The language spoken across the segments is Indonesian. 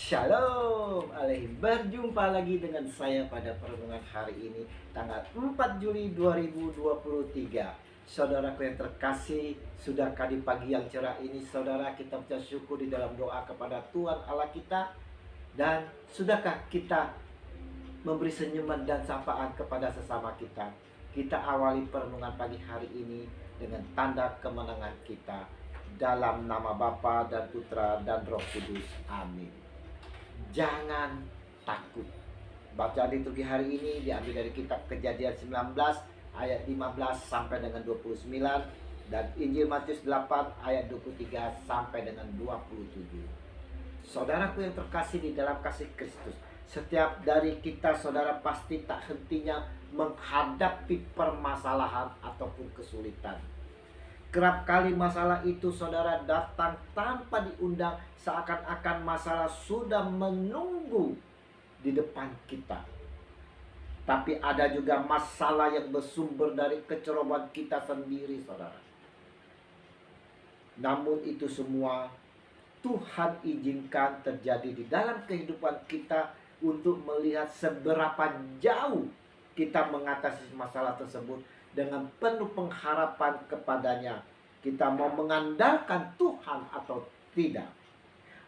Shalom Alehi, berjumpa lagi dengan saya pada perenungan hari ini tanggal 4 Juli 2023. Saudaraku yang terkasih, sudahkah di pagi yang cerah ini saudara kita bersyukur di dalam doa kepada Tuhan Allah kita? Dan sudahkah kita memberi senyuman dan sapaan kepada sesama kita? Kita awali perenungan pagi hari ini dengan tanda kemenangan kita. Dalam nama Bapa dan Putra dan Roh Kudus. Amin. Jangan takut. Bacaan liturgi hari ini diambil dari kitab Kejadian 19 ayat 15 sampai dengan 29 dan Injil Matius 8 ayat 23 sampai dengan 27. Saudaraku yang terkasih di dalam kasih Kristus, setiap dari kita saudara pasti tak hentinya menghadapi permasalahan ataupun kesulitan. Kerap kali masalah itu saudara datang tanpa diundang, seakan-akan masalah sudah menunggu di depan kita. Tapi ada juga masalah yang bersumber dari kecerobohan kita sendiri saudara. Namun itu semua Tuhan izinkan terjadi di dalam kehidupan kita untuk melihat seberapa jauh kita mengatasi masalah tersebut dengan penuh pengharapan kepadanya. Kita mau mengandalkan Tuhan atau tidak.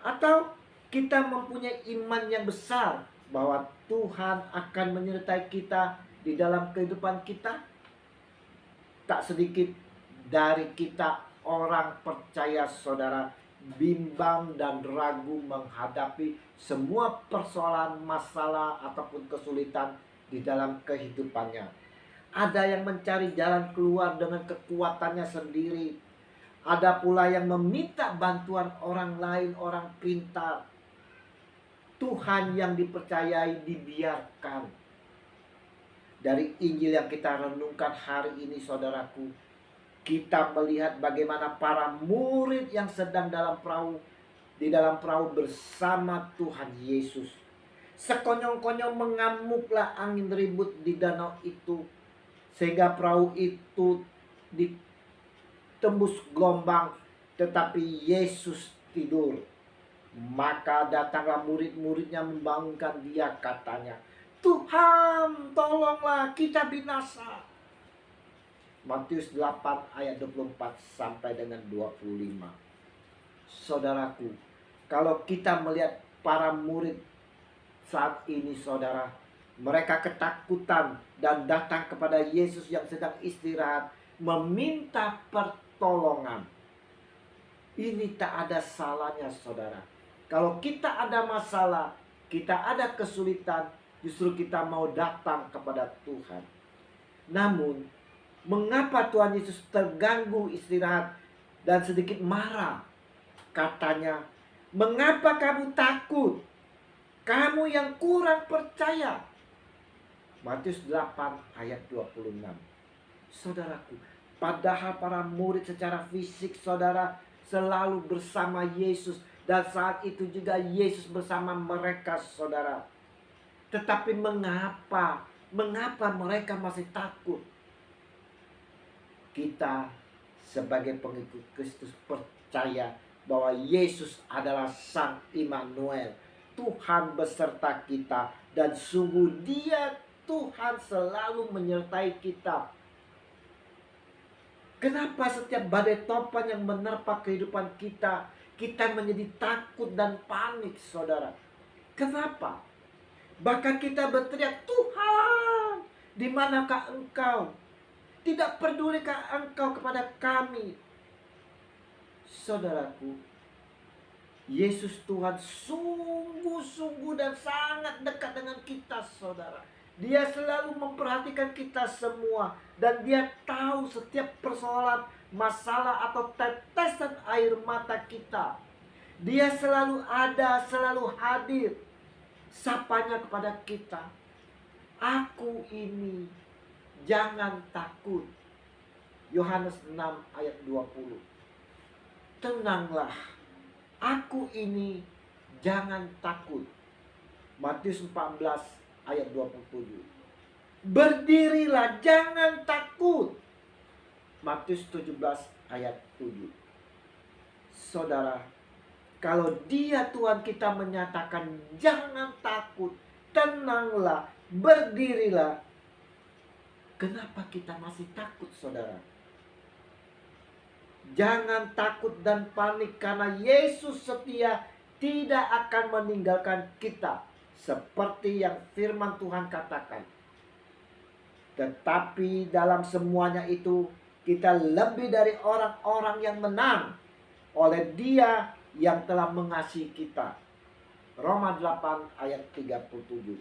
Atau kita mempunyai iman yang besar bahwa Tuhan akan menyertai kita di dalam kehidupan kita. Tak sedikit dari kita orang percaya saudara bimbang dan ragu menghadapi semua persoalan, masalah ataupun kesulitan di dalam kehidupannya. Ada yang mencari jalan keluar dengan kekuatannya sendiri. Ada pula yang meminta bantuan orang lain, orang pintar. Tuhan yang dipercayai dibiarkan. Dari Injil yang kita renungkan hari ini saudaraku, kita melihat bagaimana para murid yang sedang di dalam perahu bersama Tuhan Yesus. Sekonyong-konyong mengamuklah angin ribut di danau itu, sehingga perahu itu ditembus gelombang, tetapi Yesus tidur. Maka datanglah murid-muridnya membangunkan dia, katanya, "Tuhan, tolonglah, kita binasa." Matius 8 ayat 24 sampai dengan 25. Saudaraku, kalau kita melihat para murid saat ini saudara, mereka ketakutan dan datang kepada Yesus yang sedang istirahat meminta pertolongan. Ini tak ada salahnya saudara. Kalau kita ada masalah, kita ada kesulitan, justru kita mau datang kepada Tuhan. Namun, mengapa Tuhan Yesus terganggu istirahat dan sedikit marah? Katanya, "Mengapa kamu takut? Kamu yang kurang percaya." Matius 8 ayat 26. Saudaraku, padahal para murid secara fisik saudara selalu bersama Yesus. Dan saat itu juga Yesus bersama mereka saudara. Tetapi mengapa mereka masih takut? Kita sebagai pengikut Kristus percaya bahwa Yesus adalah Sang Immanuel, Tuhan beserta kita, dan sungguh Dia Tuhan selalu menyertai kita. Kenapa setiap badai topan yang menerpa kehidupan kita, kita menjadi takut dan panik saudara? Kenapa? Bahkan kita berteriak, "Tuhan, di manakah Engkau? Tidak pedulikah Engkau kepada kami?" Saudaraku, Yesus Tuhan sungguh-sungguh dan sangat dekat dengan kita saudara. Dia selalu memperhatikan kita semua. Dan Dia tahu setiap persoalan, masalah atau tetesan air mata kita. Dia selalu ada, selalu hadir. Sapanya kepada kita, "Aku ini, jangan takut." Yohanes 6 ayat 20. Tenanglah, aku ini, jangan takut. Matius 14 ayat 27. Berdirilah, jangan takut. Matius 17 ayat 7. Saudara, Kalau dia Tuhan kita menyatakan jangan takut, tenanglah, berdirilah. Kenapa kita masih takut, saudara? Jangan takut dan panik karena Yesus setia tidak akan meninggalkan kita. Seperti yang firman Tuhan katakan. Tetapi dalam semuanya itu kita lebih dari orang-orang yang menang oleh Dia yang telah mengasihi kita. Roma 8 ayat 37.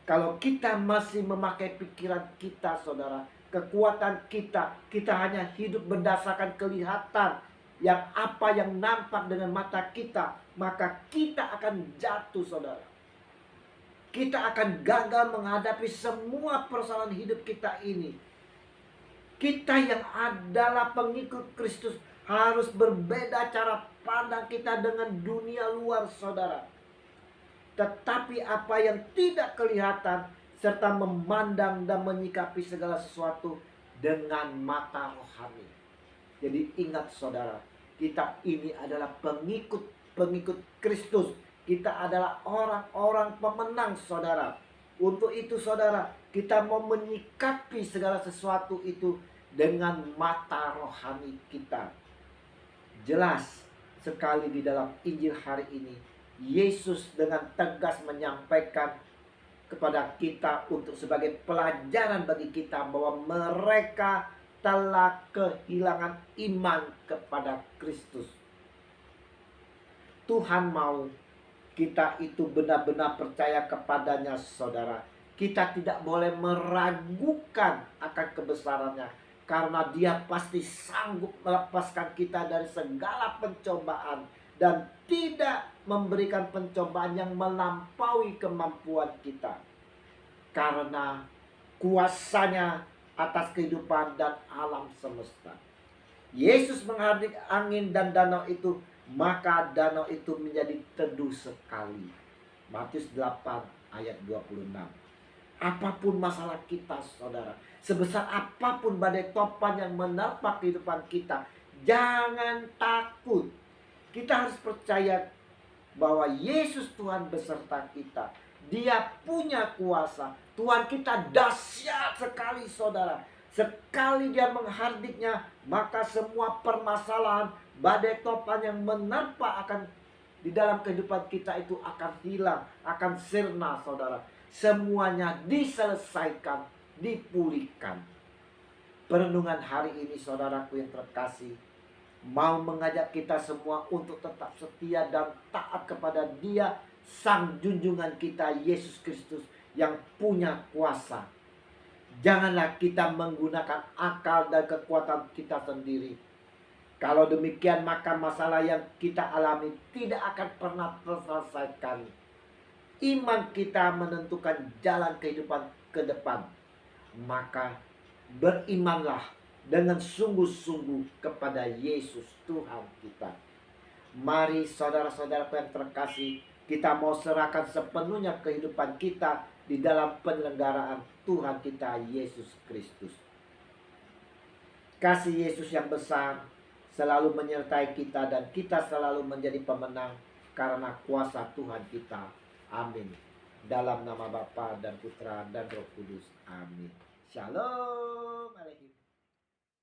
Kalau kita masih memakai pikiran kita, saudara, kekuatan kita hanya hidup berdasarkan kelihatan yang apa yang nampak dengan mata kita, maka kita akan jatuh, saudara. Kita akan gagal menghadapi semua persoalan hidup kita ini. Kita yang adalah pengikut Kristus harus berbeda cara pandang kita dengan dunia luar, saudara. Tetapi apa yang tidak kelihatan serta memandang dan menyikapi segala sesuatu dengan mata rohani. Jadi ingat, saudara, kita ini adalah pengikut Kristus. Kita adalah orang-orang pemenang, saudara. Untuk itu, saudara, kita mau menyikapi segala sesuatu itu dengan mata rohani kita. Jelas sekali di dalam Injil hari ini, Yesus dengan tegas menyampaikan kepada kita untuk sebagai pelajaran bagi kita bahwa mereka telah kehilangan iman kepada Kristus. Tuhan mau kita itu benar-benar percaya kepadanya, saudara. Kita tidak boleh meragukan akan kebesarannya, karena Dia pasti sanggup melepaskan kita dari segala pencobaan dan tidak memberikan pencobaan yang melampaui kemampuan kita. Karena kuasanya atas kehidupan dan alam semesta. Yesus menghardik angin dan danau itu, maka danau itu menjadi teduh sekali. Matius 8 ayat 26. Apapun masalah kita, saudara, sebesar apapun badai topan yang menerpa kehidupan kita, jangan takut. Kita harus percaya bahwa Yesus Tuhan beserta kita. Dia punya kuasa. Tuhan kita dahsyat sekali, saudara. Sekali Dia menghardiknya, maka semua permasalahan, badai topan yang menerpa akan di dalam kehidupan kita itu akan hilang, akan sirna, saudara. Semuanya diselesaikan, dipulihkan. Perenungan hari ini, saudaraku yang terkasih, mau mengajak kita semua untuk tetap setia dan taat kepada Dia, Sang Junjungan kita, Yesus Kristus, yang punya kuasa. Janganlah kita menggunakan akal dan kekuatan kita sendiri. Kalau demikian, maka masalah yang kita alami tidak akan pernah terselesaikan. Iman kita menentukan jalan kehidupan ke depan. Maka berimanlah dengan sungguh-sungguh kepada Yesus Tuhan kita. Mari saudara-saudara yang terkasih, kita mau serahkan sepenuhnya kehidupan kita di dalam penyelenggaraan Tuhan kita Yesus Kristus. Kasih Yesus yang besar selalu menyertai kita dan kita selalu menjadi pemenang karena kuasa Tuhan kita. Amin. Dalam nama Bapa dan Putra dan Roh Kudus. Amin. Shalom.